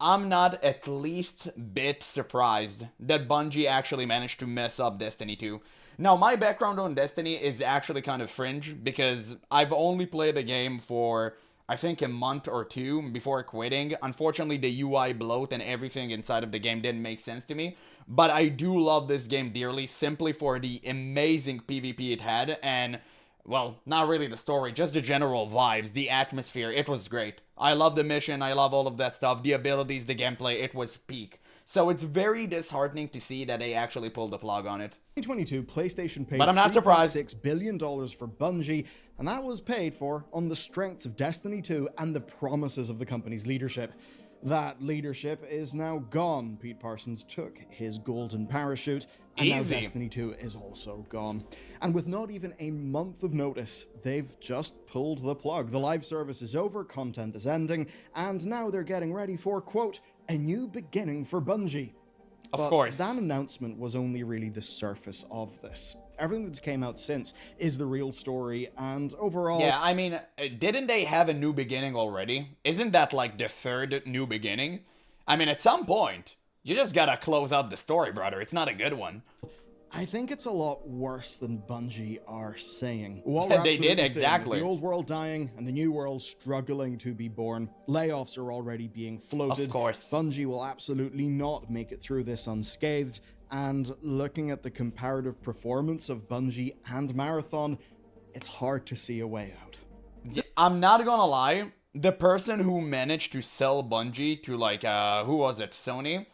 I'm not at least bit surprised that Bungie actually managed to mess up Destiny 2. Now, my background on Destiny is actually kind of fringe because I've only played the game for, I think, a month or two before quitting. Unfortunately, the UI bloat and everything inside of the game didn't make sense to me. But I do love this game dearly simply for the amazing PvP it had and, well, not really the story, just the general vibes, the atmosphere. It was great. I love the mission, I love all of that stuff, the abilities, the gameplay, it was peak. So it's very disheartening to see that they actually pulled the plug on it. 2022, PlayStation paid But I'm not surprised. $3.6 billion for Bungie, and that was paid for on the strengths of Destiny 2 and the promises of the company's leadership. That leadership is now gone. Pete Parsons took his golden parachute, and now Destiny 2 is also gone. And with not even a month of notice, they've just pulled the plug. The live service is over, content is ending, and now they're getting ready for, quote, a new beginning for Bungie. Of course. That announcement was only really the surface of this. Everything that's came out since is the real story, and overall... Yeah, I mean, didn't they have a new beginning already? Isn't that like the third new beginning? I mean, at some point, you just gotta close out the story, brother. It's not a good one. I think it's a lot worse than Bungie are saying. What They we're did, absolutely seeing exactly. is the old world dying and the new world struggling to be born. Layoffs are already being floated. Of course. Bungie will absolutely not make it through this unscathed. And looking at the comparative performance of Bungie and Marathon, it's hard to see a way out. I'm not gonna lie, the person who managed to sell Bungie to, like, who was it, Sony?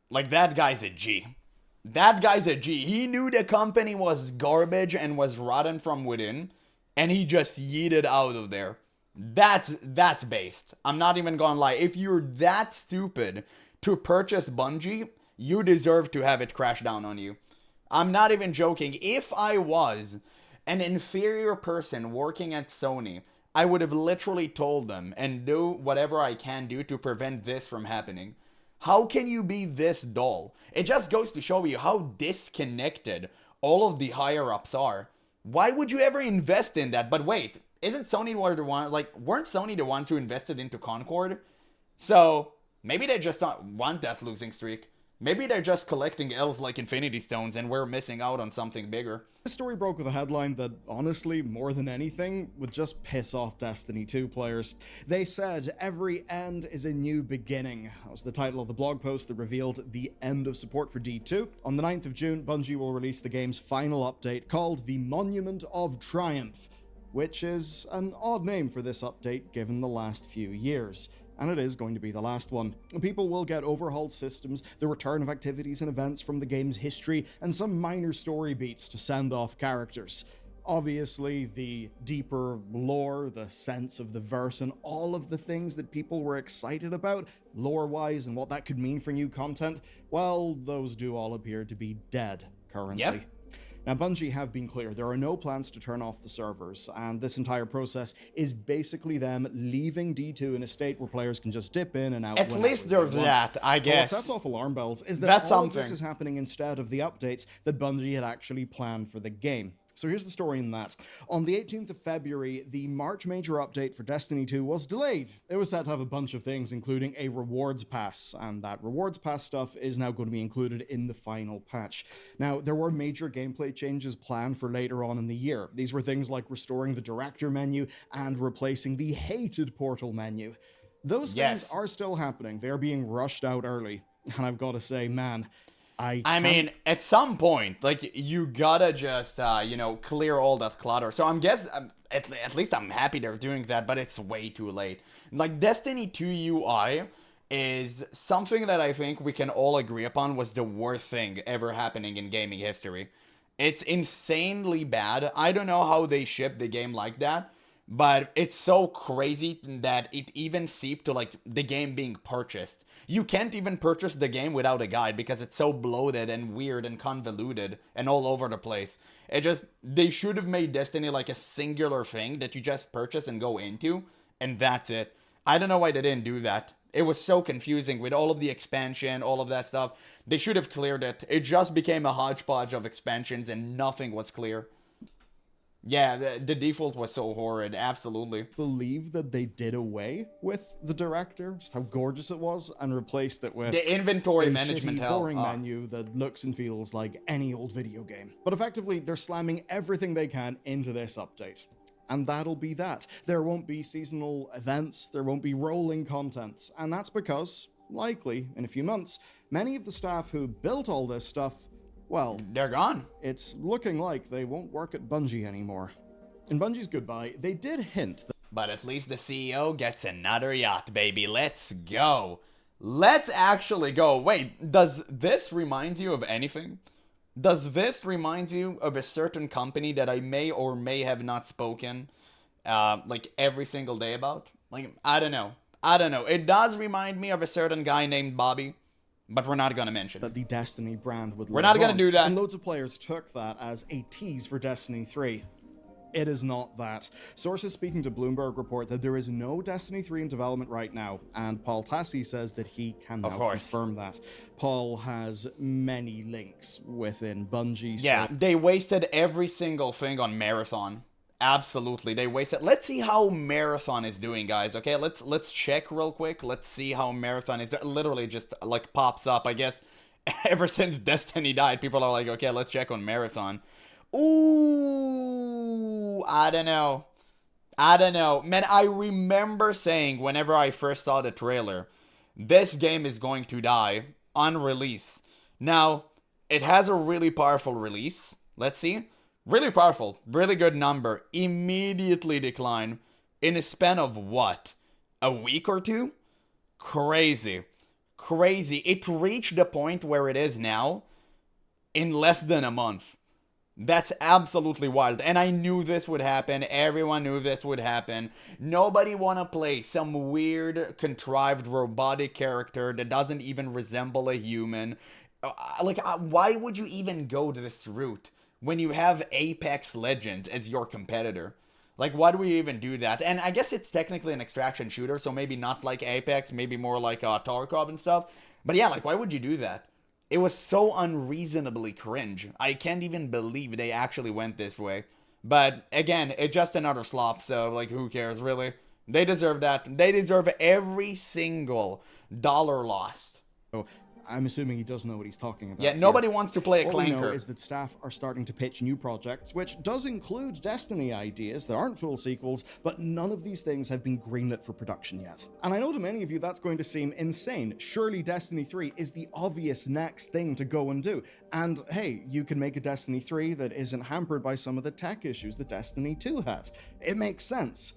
Like, that guy's a G. That guy's a G. He knew the company was garbage and was rotten from within, and he just yeeted out of there. That's based. I'm not even gonna lie. If you're that stupid to purchase Bungie, you deserve to have it crash down on you. I'm not even joking. If I was an inferior person working at Sony, I would have literally told them and do whatever I can do to prevent this from happening. How can you be this dull? It just goes to show you how disconnected all of the higher ups are. Why would you ever invest in that? But wait, isn't Sony the one, like, weren't Sony the ones who invested into Concord? So maybe they just don't want that losing streak. Maybe they're just collecting L's like Infinity Stones and we're missing out on something bigger. This story broke with a headline that, honestly, more than anything, would just piss off Destiny 2 players. They said, "Every end is a new beginning." That was the title of the blog post that revealed the end of support for D2. On the 9th of June, Bungie will release the game's final update called the Monument of Triumph, which is an odd name for this update given the last few years. And it is going to be the last one. People will get overhauled systems, the return of activities and events from the game's history, and some minor story beats to send off characters. Obviously, the deeper lore, the sense of the verse, and all of the things that people were excited about, lore-wise, and what that could mean for new content, well, those do all appear to be dead currently. Yep. Now, Bungie have been clear, there are no plans to turn off the servers, and this entire process is basically them leaving D2 in a state where players can just dip in and out. At least there's that, I guess. What sets off alarm bells is that That's all of this something. is happening instead of the updates that Bungie had actually planned for the game. So here's the story in that. On the 18th of February, the March major update for Destiny 2 was delayed. It was set to have a bunch of things, including a rewards pass, and that rewards pass stuff is now going to be included in the final patch. Now, there were major gameplay changes planned for later on in the year. These were things like restoring the director menu and replacing the hated portal menu. Those things are still happening. They're being rushed out early. And I've got to say, man, I mean, at some point, like, you gotta just, clear all that clutter. So I'm guessing, at least I'm happy they're doing that, but it's way too late. Like, Destiny 2 UI is something that I think we can all agree upon was the worst thing ever happening in gaming history. It's insanely bad. I don't know how they ship the game like that, but it's so crazy that it even seeped to, like, the game being purchased. You can't even purchase the game without a guide because it's so bloated and weird and convoluted and all over the place. They should have made Destiny like a singular thing that you just purchase and go into, and that's it. I don't know why they didn't do that. It was so confusing with all of the expansion, all of that stuff. They should have cleared it. It just became a hodgepodge of expansions and nothing was clear. Yeah, the default was so horrid. Absolutely. Believe that they did away with the director, just how gorgeous it was, and replaced it with The inventory a management shitty, hell. boring menu that looks and feels like any old video game. But effectively, they're slamming everything they can into this update. And that'll be that. There won't be seasonal events, there won't be rolling content, and that's because, likely, in a few months, many of the staff who built all this stuff, well, They're gone. it's looking like they won't work at Bungie anymore. In Bungie's goodbye, they did hint that But at least the CEO gets another yacht, baby. Let's go. Let's actually go. Wait, does this remind you of anything? Does this remind you of a certain company that I may or may have not spoken, like every single day about? Like, I don't know. It does remind me of a certain guy named Bobby, but we're not gonna mention it. the Destiny brand would We're not live gonna on, do that. and loads of players took that as a tease for Destiny 3. It is not that. Sources speaking to Bloomberg report that there is no Destiny 3 in development right now, and Paul Tassi says that he can now confirm that. Paul has many links within Bungie. Yeah, they wasted every single thing on Marathon. Absolutely, they wasted. Let's see how Marathon is doing, guys. Okay, let's check real quick. Let's see how Marathon is. Literally just like pops up. I guess ever since Destiny died, people are like, okay, let's check on Marathon. Ooh, I don't know. Man, I remember saying whenever I first saw the trailer, this game is going to die on release. Now, it has a really powerful release. Let's see. Really powerful. Really good number. Immediately decline in a span of what? A week or two? Crazy. It reached the point where it is now in less than a month. That's absolutely wild. And I knew this would happen. Everyone knew this would happen. Nobody want to play some weird, contrived, robotic character that doesn't even resemble a human. Why would you even go to this route when you have Apex Legends as your competitor? Like, why do we even do that? And I guess it's technically an extraction shooter, so maybe not like Apex, maybe more like Tarkov and stuff. But yeah, like, why would you do that? It was so unreasonably cringe. I can't even believe they actually went this way. But again, it's just another slop, so like who cares really? They deserve that. They deserve every single dollar lost. So I'm assuming he does know what he's talking about. Yeah, nobody wants to play a All we know clanker. is that staff are starting to pitch new projects, which does include Destiny ideas that aren't full sequels, but none of these things have been greenlit for production yet. And I know to many of you that's going to seem insane. Surely Destiny 3 is the obvious next thing to go and do. And hey, you can make a Destiny 3 that isn't hampered by some of the tech issues that Destiny 2 had. It makes sense.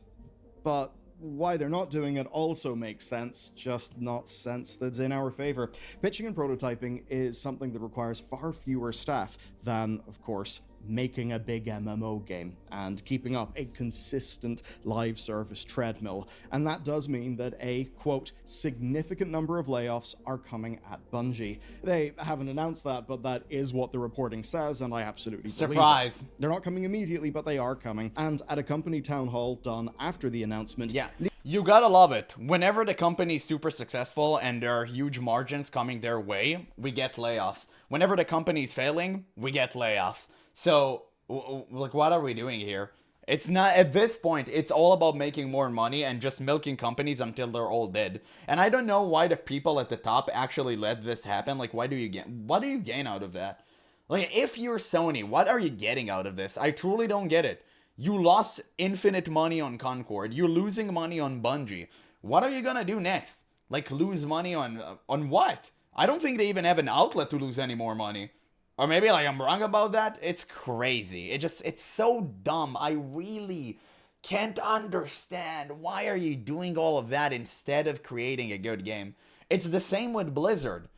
But why they're not doing it also makes sense, just not sense that's in our favor. Pitching and prototyping is something that requires far fewer staff than, of course, making a big MMO game and keeping up a consistent live service treadmill. And that does mean that a, quote, significant number of layoffs are coming at Bungie. They haven't announced that, but that is what the reporting says, and I absolutely believe it. They're not coming immediately, but they are coming. And at a company town hall done after the announcement, yeah, you gotta love it. Whenever the company's super successful and there are huge margins coming their way, we get layoffs. Whenever the company's failing, we get layoffs. So, like, what are we doing here? It's not, at this point, it's all about making more money and just milking companies until they're all dead. And I don't know why the people at the top actually let this happen. Like, what do you gain out of that? Like, if you're Sony, what are you getting out of this? I truly don't get it. You lost infinite money on Concord. You're losing money on Bungie. What are you gonna do next? Like, lose money on what? I don't think they even have an outlet to lose any more money. Or maybe, like, I'm wrong about that. It's crazy. It's so dumb. I really can't understand. Why are you doing all of that instead of creating a good game? It's the same with Blizzard.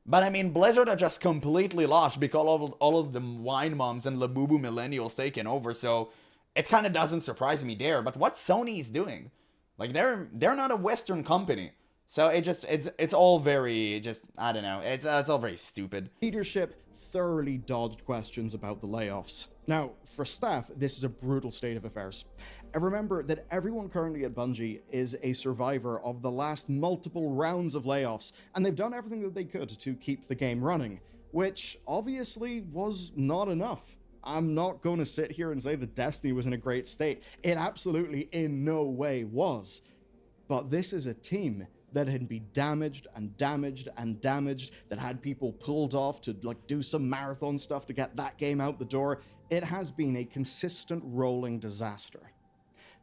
But I mean, Blizzard are just completely lost because of all of the wine moms and Labubu millennials taking over. So it kind of doesn't surprise me there. But what Sony is doing, like, they're not a Western company. So it's all very I don't know. It's all very stupid. Leadership thoroughly dodged questions about the layoffs. Now, for staff, this is a brutal state of affairs. And remember that everyone currently at Bungie is a survivor of the last multiple rounds of layoffs, and they've done everything that they could to keep the game running, which obviously was not enough. I'm not going to sit here and say that Destiny was in a great state. It absolutely in no way was. But this is a team that had been damaged and damaged and damaged, that had people pulled off to like do some marathon stuff to get that game out the door. It has been a consistent rolling disaster.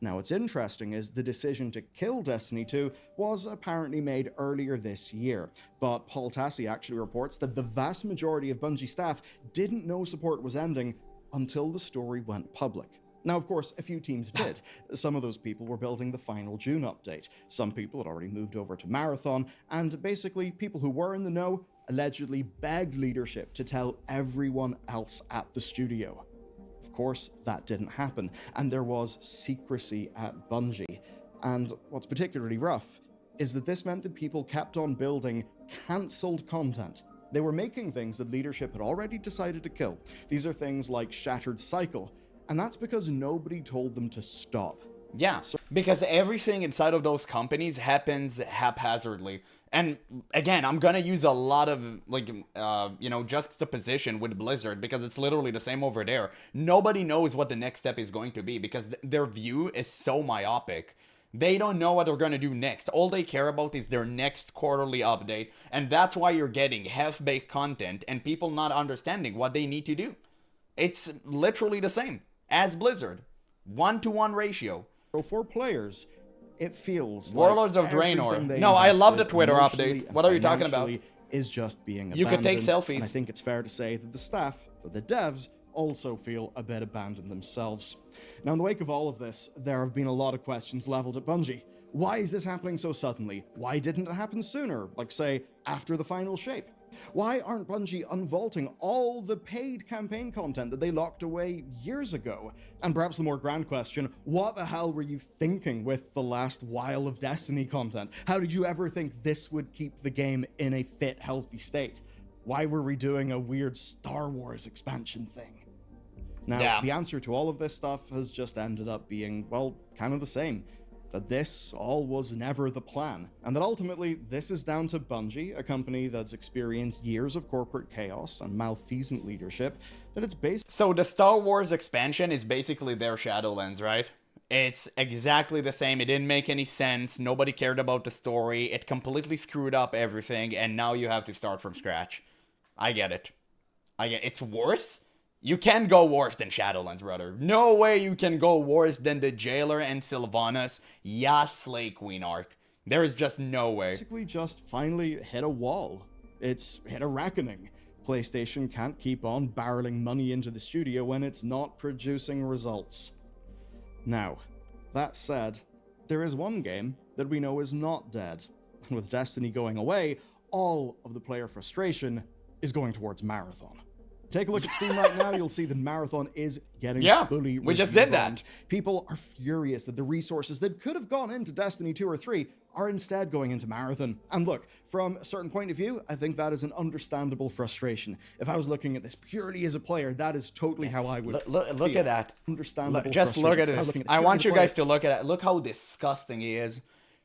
Now, what's interesting is the decision to kill Destiny 2 was apparently made earlier this year, but Paul Tassi actually reports that the vast majority of Bungie staff didn't know support was ending until the story went public. Now, of course, a few teams did. Some of those people were building the final June update. Some people had already moved over to Marathon, and basically, people who were in the know allegedly begged leadership to tell everyone else at the studio. Of course, that didn't happen, and there was secrecy at Bungie. And what's particularly rough is that this meant that people kept on building cancelled content. They were making things that leadership had already decided to kill. These are things like Shattered Cycle, and that's because nobody told them to stop. Yeah, because everything inside of those companies happens haphazardly. And again, I'm gonna use a lot of, like, juxtaposition with Blizzard, because it's literally the same over there. Nobody knows what the next step is going to be, because their view is so myopic. They don't know what they're gonna do next. All they care about is their next quarterly update, and that's why you're getting half-baked content and people not understanding what they need to do. It's literally the same as Blizzard. 1-to-1 ratio. For players, it feels Warlords like of Draenor. everything they No, I love the invested Twitter emotionally update. and What are you talking about? financially is just being abandoned. You could take selfies. And I think it's fair to say that the staff, that the devs, also feel a bit abandoned themselves. Now, in the wake of all of this, there have been a lot of questions leveled at Bungie. Why is this happening so suddenly? Why didn't it happen sooner? Like, say, after the final shape? Why aren't Bungie unvaulting all the paid campaign content that they locked away years ago? And perhaps the more grand question, what the hell were you thinking with the last while of Destiny content? How did you ever think this would keep the game in a fit, healthy state? Why were we doing a weird Star Wars expansion thing? Now, the answer to all of this stuff has just ended up being, well, kind of the same. That this all was never the plan, and that ultimately this is down to Bungie, a company that's experienced years of corporate chaos and malfeasant leadership, that it's based. So the Star Wars expansion is basically their Shadowlands, right? It's exactly the same. It didn't make any sense. Nobody cared about the story. It completely screwed up everything, and now you have to start from scratch. I get it. It's worse? You can go worse than Shadowlands, brother. No way you can go worse than the Jailer and Sylvanas Slay Queen arc. There is just no way. Basically just finally hit a wall. It's hit a reckoning. PlayStation can't keep on barreling money into the studio when it's not producing results. Now, that said, there is one game that we know is not dead. With Destiny going away, all of the player frustration is going towards Marathon. Take a look at Steam right now, you'll see that Marathon is getting fully we just did that. rebound. People are furious that the resources that could have gone into Destiny 2 or 3 are instead going into Marathon. And look, from a certain point of view, I think that is an understandable frustration. If I was looking at this purely as a player, that is totally how I would look feel. at that. Understandable Just look at this. I want you guys to look at it. Look how disgusting he is.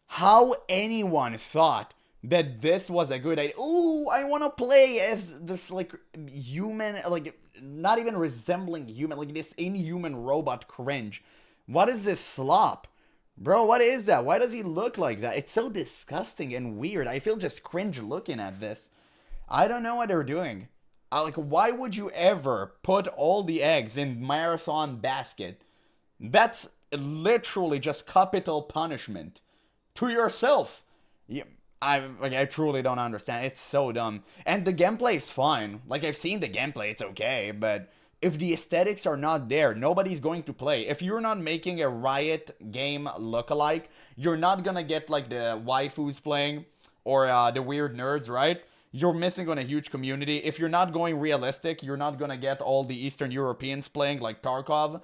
How anyone thought that this was a good idea. Ooh, I want to play as this, like, human, like, not even resembling human, like this inhuman robot cringe. What is this slop? Bro, what is that? Why does he look like that? It's so disgusting and weird. I feel just cringe looking at this. I don't know what they're doing. Like, why would you ever put all the eggs in Marathon basket? That's literally just capital punishment to yourself. I truly don't understand. It's so dumb. And the gameplay is fine. Like, I've seen the gameplay, it's okay. But if the aesthetics are not there, nobody's going to play. If you're not making a Riot game lookalike, you're not gonna get, like, the waifus playing or the weird nerds, right? You're missing on a huge community. If you're not going realistic, you're not gonna get all the Eastern Europeans playing, like Tarkov.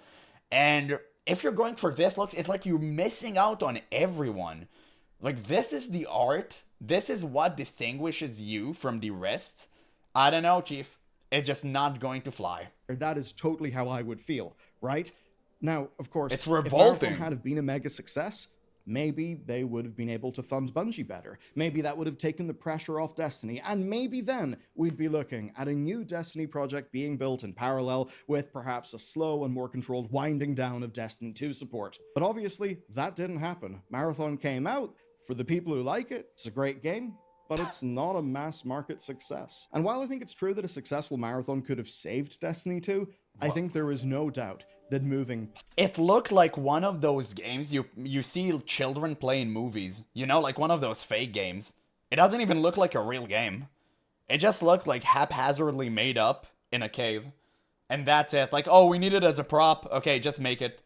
And if you're going for this looks, it's like you're missing out on everyone. Like, this is the art. This is what distinguishes you from the rest. I don't know, Chief. It's just not going to fly. That is totally how I would feel, right? Now, of course, it's if revolting. Marathon had been a mega success, maybe they would have been able to fund Bungie better. Maybe that would have taken the pressure off Destiny, and maybe then we'd be looking at a new Destiny project being built in parallel with perhaps a slow and more controlled winding down of Destiny 2 support. But obviously, that didn't happen. Marathon came out. For the people who like it, it's a great game, but it's not a mass market success. And while I think it's true that a successful Marathon could have saved Destiny 2, I think there is no doubt that moving... It looked like one of those games you see children play in movies. You know, like one of those fake games. It doesn't even look like a real game. It just looked like haphazardly made up in a cave. And that's it. Like, oh, we need it as a prop. Okay, just make it.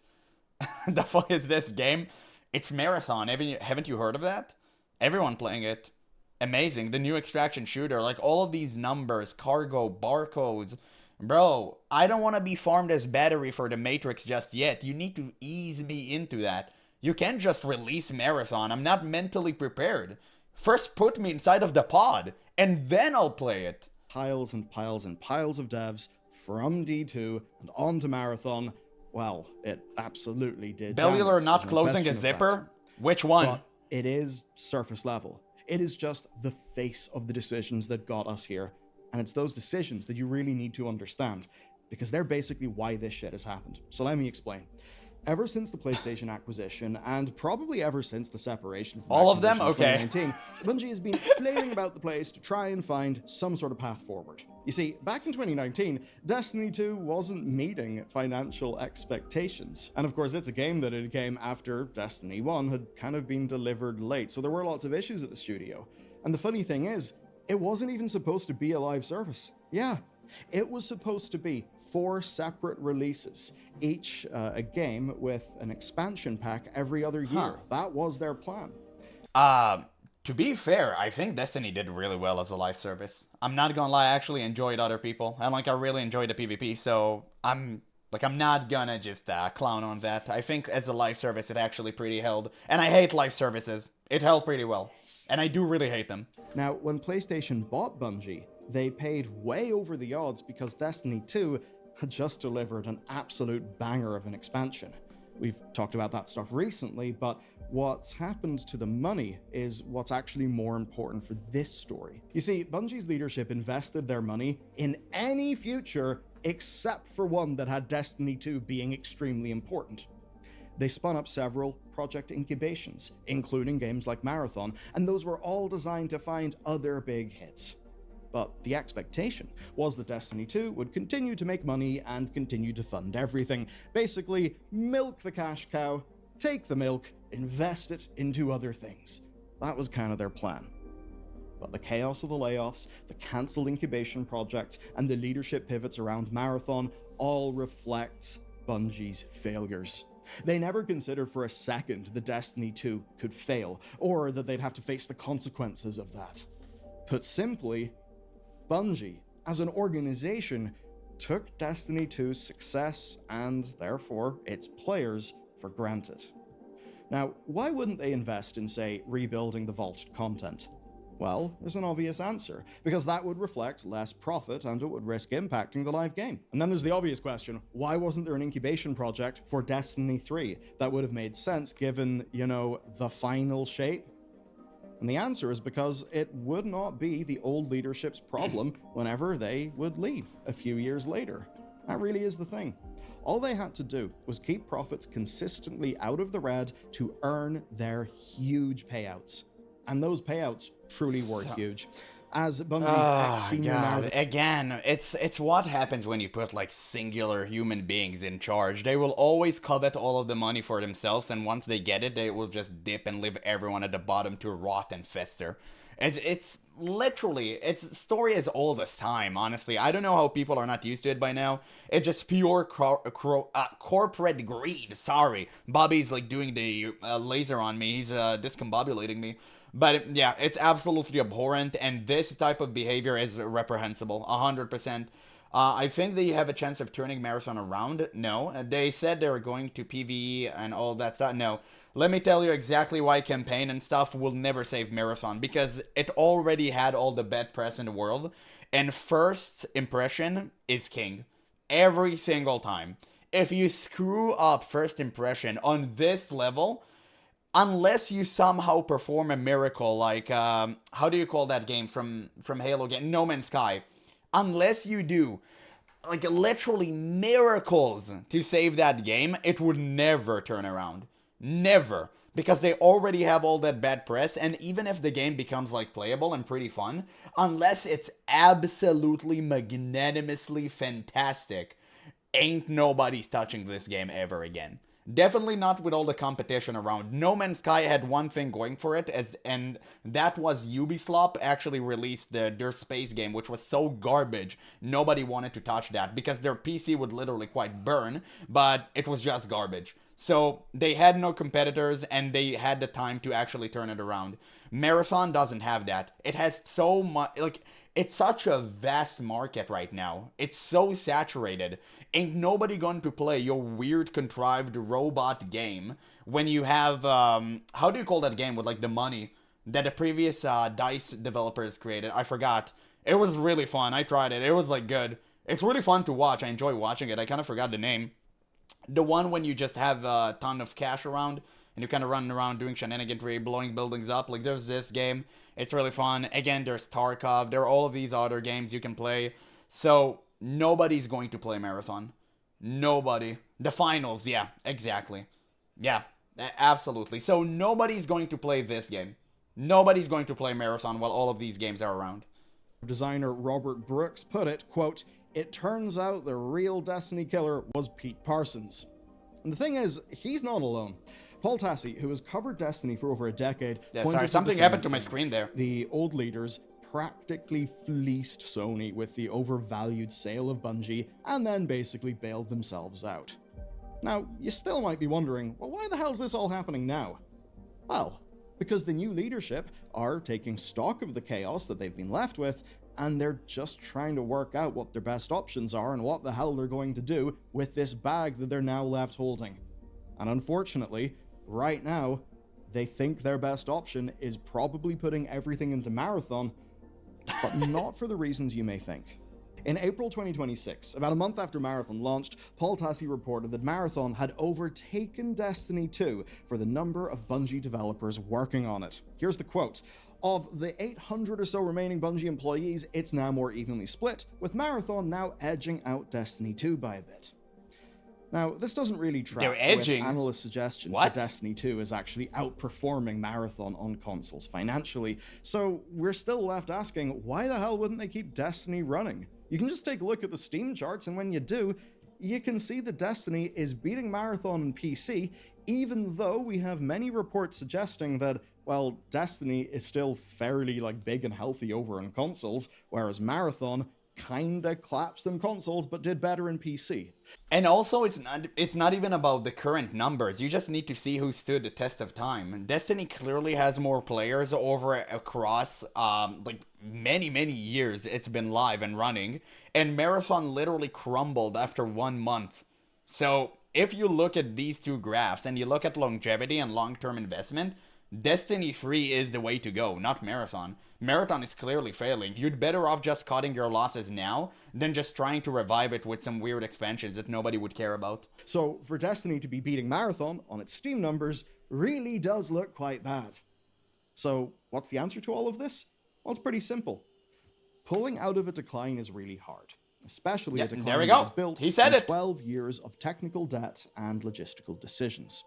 The fuck is this game? It's Marathon. Haven't you heard of that? Everyone playing it. Amazing. The new extraction shooter. Like, all of these numbers, cargo, barcodes. Bro, I don't want to be farmed as battery for the Matrix just yet. You need to ease me into that. You can't just release Marathon. I'm not mentally prepared. First put me inside of the pod, and then I'll play it. Piles and piles and piles of devs from D2 and on to Marathon. Well, it absolutely did. Bellular not closing a zipper? Which one? But it is surface level. It is just the face of the decisions that got us here. And it's those decisions that you really need to understand, because they're basically why this shit has happened. So let me explain. Ever since the PlayStation acquisition, and probably ever since the separation from all of them, Activision in okay, 2019, Bungie has been flailing about the place to try and find some sort of path forward. You see, back in 2019, Destiny 2 wasn't meeting financial expectations. And of course, it's a game that it came after Destiny 1 had kind of been delivered late, so there were lots of issues at the studio. And the funny thing is, it wasn't even supposed to be a live service. Yeah, it was supposed to be 4 separate releases, each a game with an expansion pack every other year. That was their plan. To be fair, I think Destiny did really well as a live service. I'm not gonna lie, I actually enjoyed other people, and I really enjoyed the PvP, so I'm not gonna just clown on that. I think as a live service, it actually pretty held. And I hate live services. It held pretty well. And I do really hate them. Now, when PlayStation bought Bungie, they paid way over the odds because Destiny 2 had just delivered an absolute banger of an expansion. We've talked about that stuff recently, but what's happened to the money is what's actually more important for this story. You see, Bungie's leadership invested their money in any future except for one that had Destiny 2 being extremely important. They spun up several project incubations, including games like Marathon, and those were all designed to find other big hits. But the expectation was that Destiny 2 would continue to make money and continue to fund everything. Basically, milk the cash cow, take the milk, invest it into other things. That was kind of their plan. But the chaos of the layoffs, the cancelled incubation projects, and the leadership pivots around Marathon all reflect Bungie's failures. They never considered for a second that Destiny 2 could fail, or that they'd have to face the consequences of that. Put simply, Bungie, as an organization, took Destiny 2's success, and therefore its players, for granted. Now, why wouldn't they invest in, say, rebuilding the vaulted content? Well, there's an obvious answer, because that would reflect less profit and it would risk impacting the live game. And then there's the obvious question, why wasn't there an incubation project for Destiny 3? That would have made sense given, the final shape. And the answer is because it would not be the old leadership's problem whenever they would leave a few years later. That really is the thing. All they had to do was keep profits consistently out of the red to earn their huge payouts. And those payouts truly were huge. As Bungie's ex-senior manager... Again, it's what happens when you put singular human beings in charge. They will always covet all of the money for themselves, and once they get it, they will just dip and leave everyone at the bottom to rot and fester. It's literally, it's story as old as time, honestly. I don't know how people are not used to it by now. It's just pure corporate greed. Sorry. Bobby's doing the laser on me. He's discombobulating me. But yeah, it's absolutely abhorrent, and this type of behavior is reprehensible, 100%. I think they have a chance of turning Marathon around. No. They said they were going to PvE and all that stuff. No. Let me tell you exactly why campaign and stuff will never save Marathon, because it already had all the bad press in the world, and first impression is king. Every single time. If you screw up first impression on this level, unless you somehow perform a miracle, like how do you call that game from Halo game, No Man's Sky. Unless you do like literally miracles to save that game, it would never turn around. Never. Because they already have all that bad press, and even if the game becomes like playable and pretty fun, unless it's absolutely magnanimously fantastic, ain't nobody's touching this game ever again. Definitely not with all the competition around. No Man's Sky had one thing going for it, and that was Ubisoft actually released their space game, which was so garbage, nobody wanted to touch that, because their PC would literally quite burn, but it was just garbage. So they had no competitors, and they had the time to actually turn it around. Marathon doesn't have that. It has so much, like, it's such a vast market right now. It's so saturated. Ain't nobody going to play your weird contrived robot game when you have, how do you call that game with like the money that the previous DICE developers created? I forgot. It was really fun. I tried it. It was like good. It's really fun to watch. I enjoy watching it. I kind of forgot the name. The one when you just have a ton of cash around and you kind of running around doing shenaniganry, blowing buildings up. Like, there's this game. It's really fun. Again, there's Tarkov. There are all of these other games you can play. So, nobody's going to play Marathon. Nobody. The finals, yeah, exactly. Yeah, absolutely. So, nobody's going to play this game. Nobody's going to play Marathon while all of these games are around. Designer Robert Brooks put it, quote, "It turns out the real Destiny killer was Pete Parsons." And the thing is, he's not alone. Paul Tassi, who has covered Destiny for over a decade, Yeah, sorry, something happened to my screen there. The old leaders practically fleeced Sony with the overvalued sale of Bungie, and then basically bailed themselves out. Now, you still might be wondering, well, why the hell is this all happening now? Well, because the new leadership are taking stock of the chaos that they've been left with, and they're just trying to work out what their best options are and what the hell they're going to do with this bag that they're now left holding. And unfortunately, right now, they think their best option is probably putting everything into Marathon, but not for the reasons you may think. In April 2026, about a month after Marathon launched, Paul Tassi reported that Marathon had overtaken Destiny 2 for the number of Bungie developers working on it. Here's the quote. "Of the 800 or so remaining Bungie employees, it's now more evenly split, with Marathon now edging out Destiny 2 by a bit." Now, this doesn't really track with analyst suggestions that Destiny 2 is actually outperforming Marathon on consoles financially, so we're still left asking, why the hell wouldn't they keep Destiny running? You can just take a look at the Steam charts, and when you do, you can see that Destiny is beating Marathon on PC, even though we have many reports suggesting that, well, Destiny is still fairly big and healthy over on consoles, whereas Marathon kinda collapsed on consoles but did better in PC. And also, it's not even about the current numbers. You just need to see who stood the test of time. Destiny clearly has more players over across many years it's been live and running, and Marathon literally crumbled after 1 month. So if you look at these two graphs and you look at longevity and long-term investment, Destiny 3 is the way to go, not Marathon. Marathon is clearly failing. You'd better off just cutting your losses now than just trying to revive it with some weird expansions that nobody would care about. So for Destiny to be beating Marathon on its Steam numbers really does look quite bad. So what's the answer to all of this? Well, it's pretty simple. Pulling out of a decline is really hard, especially a decline that is built on 12 years of technical debt and logistical decisions.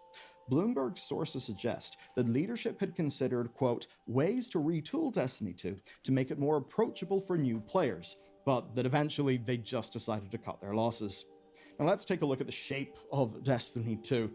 Bloomberg sources suggest that leadership had considered, quote, ways to retool Destiny 2 to make it more approachable for new players, but that eventually they just decided to cut their losses. Now let's take a look at the shape of Destiny 2.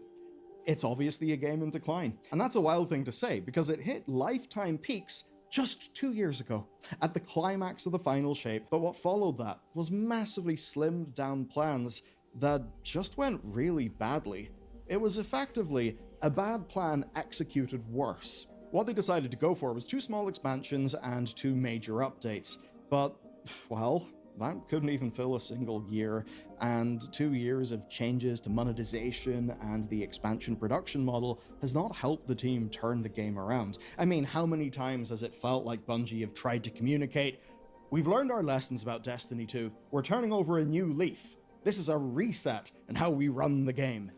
It's obviously a game in decline, and that's a wild thing to say because it hit lifetime peaks just 2 years ago, at the climax of the final shape, but what followed that was massively slimmed down plans that just went really badly. It was effectively a bad plan executed worse. What they decided to go for was 2 small expansions and 2 major updates, but, well, that couldn't even fill a single year, and 2 years of changes to monetization and the expansion production model has not helped the team turn the game around. I mean, how many times has it felt like Bungie have tried to communicate, "We've learned our lessons about Destiny 2, we're turning over a new leaf. This is a reset in how we run the game."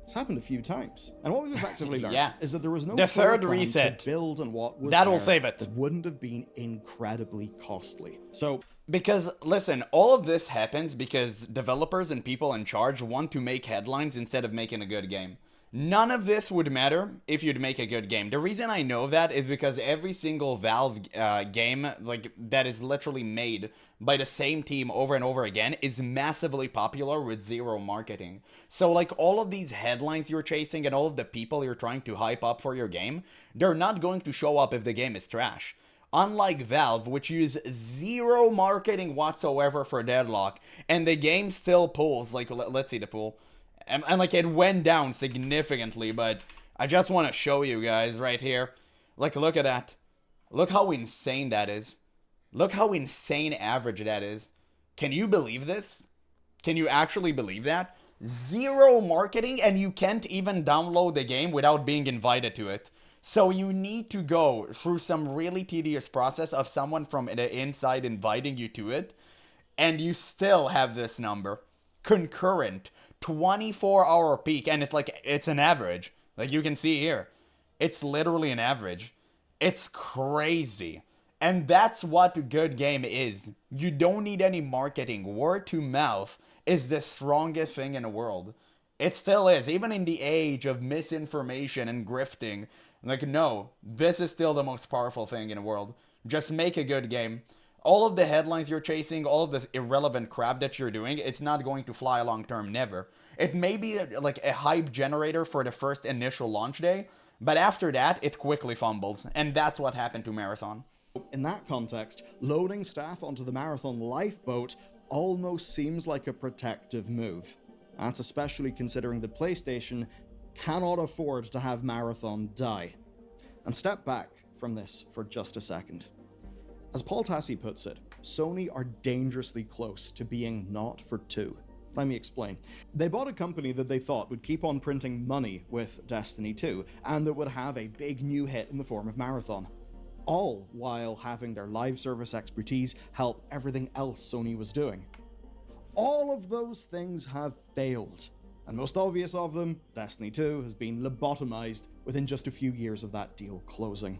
It's happened a few times. And what we've effectively learned Yeah. is that there was no The clear third plan reset. to build on what was That'll there save it. that wouldn't have been incredibly costly. So Because, listen, all of this happens because developers and people in charge want to make headlines instead of making a good game. None of this would matter if you'd make a good game. The reason I know that is because every single Valve game, like, that is literally made by the same team over and over again is massively popular with zero marketing. So, like, all of these headlines you're chasing and all of the people you're trying to hype up for your game, they're not going to show up if the game is trash. Unlike Valve, which use zero marketing whatsoever for Deadlock, and the game still pulls, like, let's see the pool. And like, it went down significantly, but I just want to show you guys right here. Like, look at that. Look how insane that is. Look how insane average that is. Can you believe this? Can you actually believe that? Zero marketing, and you can't even download the game without being invited to it. So you need to go through some really tedious process of someone from the inside inviting you to it, and you still have this number. Concurrent, 24-hour peak, and it's an average. Like you can see here. It's literally an average. It's crazy. And that's what a good game is. You don't need any marketing. Word to mouth is the strongest thing in the world. It still is, even in the age of misinformation and grifting. Like, no, this is still the most powerful thing in the world. Just make a good game. All of the headlines you're chasing, all of this irrelevant crap that you're doing, it's not going to fly long term, never. It may be like a hype generator for the first initial launch day, but after that, it quickly fumbles. And that's what happened to Marathon. in that context, loading staff onto the Marathon lifeboat almost seems like a protective move. That's especially considering that PlayStation cannot afford to have Marathon die. And step back from this for just a second. As Paul Tassi puts it, Sony are dangerously close to being not for two. Let me explain. They bought a company that they thought would keep on printing money with Destiny 2, and that would have a big new hit in the form of Marathon. All while having their live service expertise help everything else Sony was doing. All of those things have failed. And most obvious of them, Destiny 2 has been lobotomized within just a few years of that deal closing.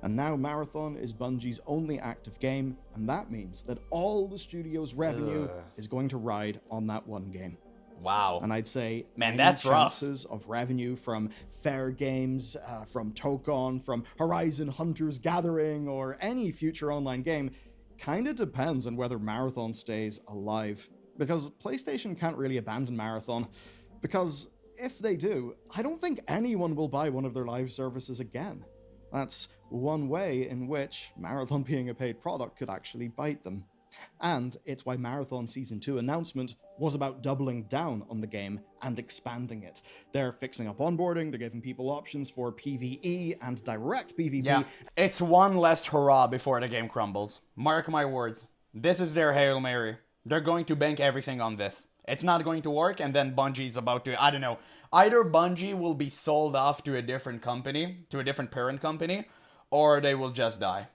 And now Marathon is Bungie's only active game, and that means that all the studio's revenue is going to ride on that one game. Wow. And I'd say Man, any that's rough. chances of revenue from Fair Games, from Tokon, from Horizon Hunters Gathering, or any future online game kinda depends on whether Marathon stays alive. Because PlayStation can't really abandon Marathon, because if they do, I don't think anyone will buy one of their live services again. That's one way in which Marathon being a paid product could actually bite them. And it's why Marathon Season 2 announcement was about doubling down on the game and expanding it. They're fixing up onboarding, they're giving people options for PvE and direct PvP. Yeah, it's one less hurrah before the game crumbles. Mark my words. This is their Hail Mary. They're going to bank everything on this. It's not going to work, and then Bungie's about to, I don't know, either Bungie will be sold off to a different company, to a different parent company, or they will just die.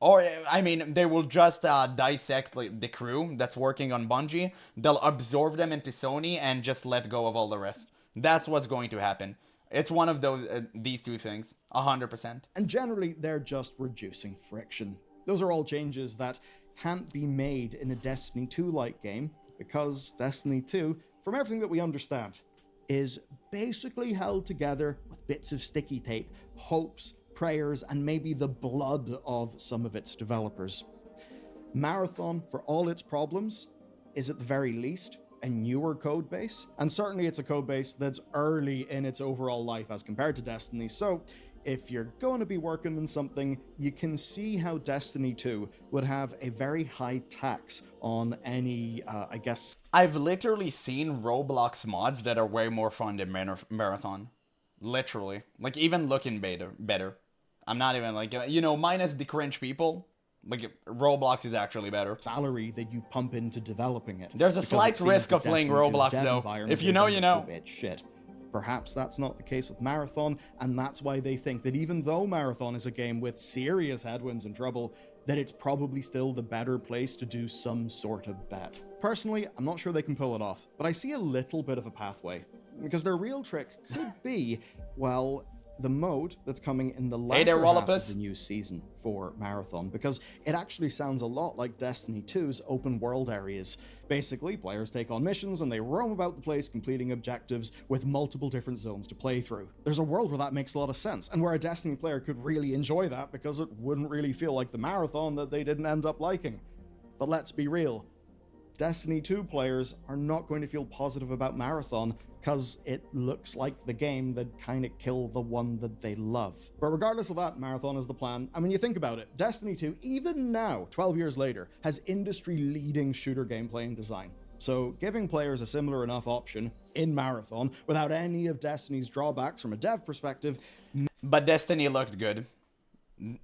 Or, I mean, they will just dissect like, the crew that's working on Bungie, they'll absorb them into Sony, and just let go of all the rest. That's what's going to happen. It's one of those, these two things, 100%. And generally, they're just reducing friction. Those are all changes that can't be made in a Destiny 2-like game, because Destiny 2, from everything that we understand, is basically held together with bits of sticky tape, hopes, prayers, and maybe the blood of some of its developers. Marathon, for all its problems, is at the very least a newer codebase, and certainly it's a codebase that's early in its overall life as compared to Destiny, so if you're going to be working on something, you can see how Destiny 2 would have a very high tax on any, I guess... I've literally seen Roblox mods that are way more fun than Marathon. Literally. Like, even looking better. I'm not even, like, you know, minus the cringe people, like, Roblox is actually better. ...salary that you pump into developing it. There's a slight risk of playing Roblox, though. If you know, you know. Shit. Perhaps that's not the case with Marathon, and that's why they think that even though Marathon is a game with serious headwinds and trouble, that it's probably still the better place to do some sort of bet. Personally, I'm not sure they can pull it off, but I see a little bit of a pathway. because their real trick could be, well, the mode that's coming in the Hey there, latter half of Wallopus. the new season for Marathon, because it actually sounds a lot like Destiny 2's open world areas. Basically, players take on missions and they roam about the place completing objectives with multiple different zones to play through. There's a world where that makes a lot of sense, and where a Destiny player could really enjoy that because it wouldn't really feel like the Marathon that they didn't end up liking. But let's be real, Destiny 2 players are not going to feel positive about Marathon because it looks like the game that kind of killed the one that they love. But regardless of that, Marathon is the plan. And when you think about it, Destiny 2, even now, 12 years later, has industry-leading shooter gameplay and design. So giving players a similar enough option in Marathon without any of Destiny's drawbacks from a dev perspective. But Destiny looked good.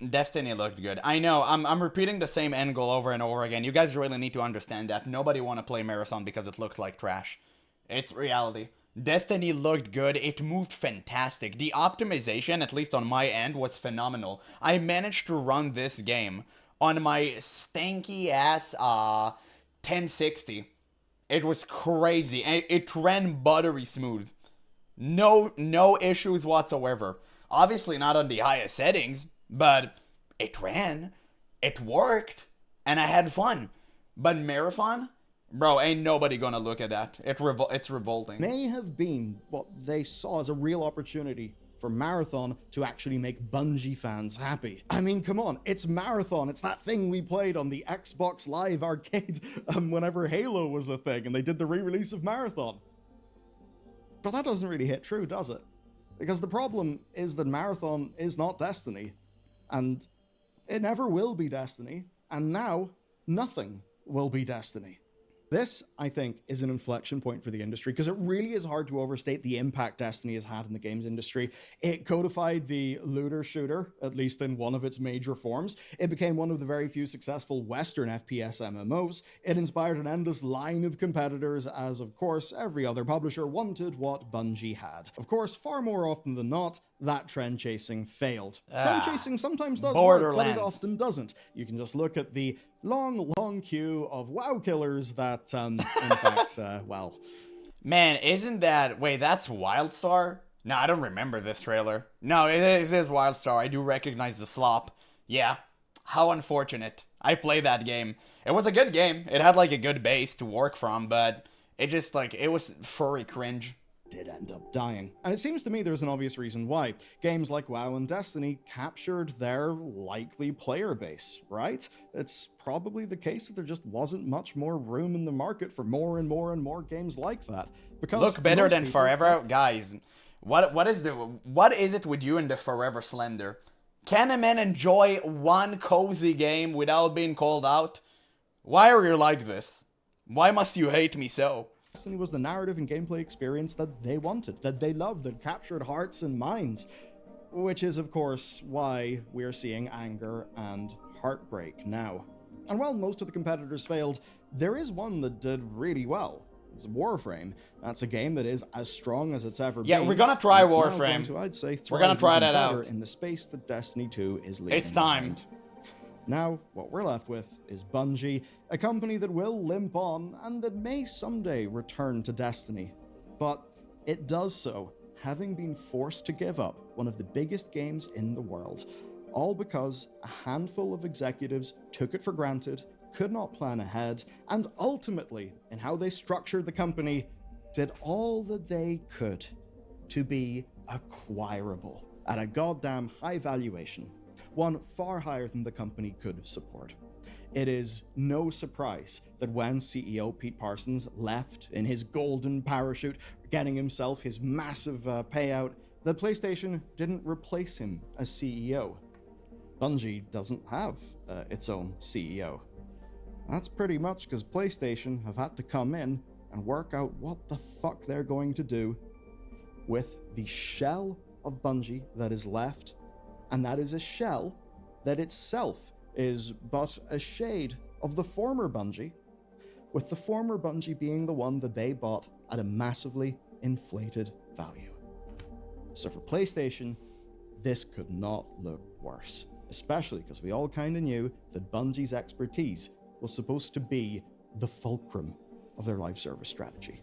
Destiny looked good. I know, I'm repeating the same end goal over and over again. You guys really need to understand that. Nobody want to play Marathon because it looked like trash. It's reality. Destiny looked good. It moved fantastic. The optimization, at least on my end, was phenomenal. I managed to run this game on my stanky ass 1060. It was crazy. It ran buttery smooth. No issues whatsoever. Obviously not on the highest settings, but it ran, it worked, and I had fun. But Marathon? Bro, ain't nobody gonna look at that. It's revolting. May have been what they saw as a real opportunity for Marathon to actually make Bungie fans happy. I mean, come on, it's Marathon. It's that thing we played on the Xbox Live Arcade whenever Halo was a thing, and they did the re-release of Marathon. But that doesn't really hit true, does it? Because the problem is that Marathon is not Destiny, and it never will be Destiny, and now nothing will be Destiny. This, I think, is an inflection point for the industry, because it really is hard to overstate the impact Destiny has had in the games industry. It codified the looter shooter, at least in one of its major forms. It became one of the very few successful Western FPS MMOs. It inspired an endless line of competitors, as, of course, every other publisher wanted what Bungie had. Of course, far more often than not, that trend chasing failed. Trend chasing sometimes does work, but it often doesn't. You can just look at the long queue of WoW killers that, in fact, well... Man, isn't that... Wait, that's Wildstar? No, I don't remember this trailer. No, it is Wildstar. I do recognize the slop. Yeah. How unfortunate. I played that game. It was a good game. It had, like, a good base to work from, but it just, like, it was furry cringe. Did end up dying. And it seems to me there's an obvious reason why. Games like WoW and Destiny captured their likely player base, right? It's probably the case that there just wasn't much more room in the market for more and more games like that. Because look better than Forever? Guys, what is it with you and the Forever Slender? Can a man enjoy one cozy game without being called out? Why are you like this? Why must you hate me so? Destiny was the narrative and gameplay experience that they wanted, that they loved, that captured hearts and minds. Which is, of course, why we're seeing anger and heartbreak now. And while most of the competitors failed, there is one that did really well. It's Warframe. That's a game that is as strong as it's ever been. Yeah, we're gonna try Warframe. I'd say, we're gonna try that out in the space that Destiny 2 is leaving. It's time. Behind. Now, what we're left with is Bungie, a company that will limp on and that may someday return to Destiny. But it does so, having been forced to give up one of the biggest games in the world, all because a handful of executives took it for granted, could not plan ahead, and ultimately, in how they structured the company, did all that they could to be acquirable at a goddamn high valuation. One far higher than the company could support. It is no surprise that when CEO Pete Parsons left in his golden parachute, getting himself his massive payout, that PlayStation didn't replace him as CEO. Bungie doesn't have its own CEO. That's pretty much because PlayStation have had to come in and work out what the fuck they're going to do with the shell of Bungie that is left. And that is a shell that itself is but a shade of the former Bungie, with the former Bungie being the one that they bought at a massively inflated value. So for PlayStation, this could not look worse, especially because we all kind of knew that Bungie's expertise was supposed to be the fulcrum of their live service strategy.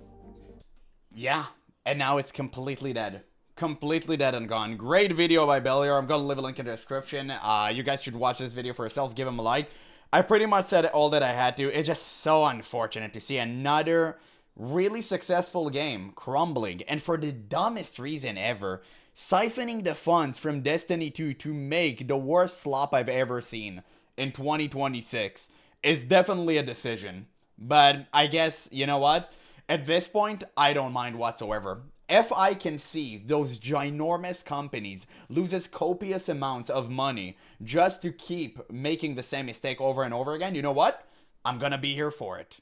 Yeah, and now it's completely dead. Completely dead and gone. Great video by Bellier. I'm gonna leave a link in the description. You guys should watch this video for yourself. Give him a like. I pretty much said all that I had to. It's just so unfortunate to see another really successful game crumbling, and for the dumbest reason ever, siphoning the funds from Destiny 2 to make the worst slop I've ever seen in 2026 is definitely a decision. But I guess, you know what? At this point, I don't mind whatsoever. If I can see those ginormous companies loses copious amounts of money just to keep making the same mistake over and over again, you know what? I'm gonna be here for it.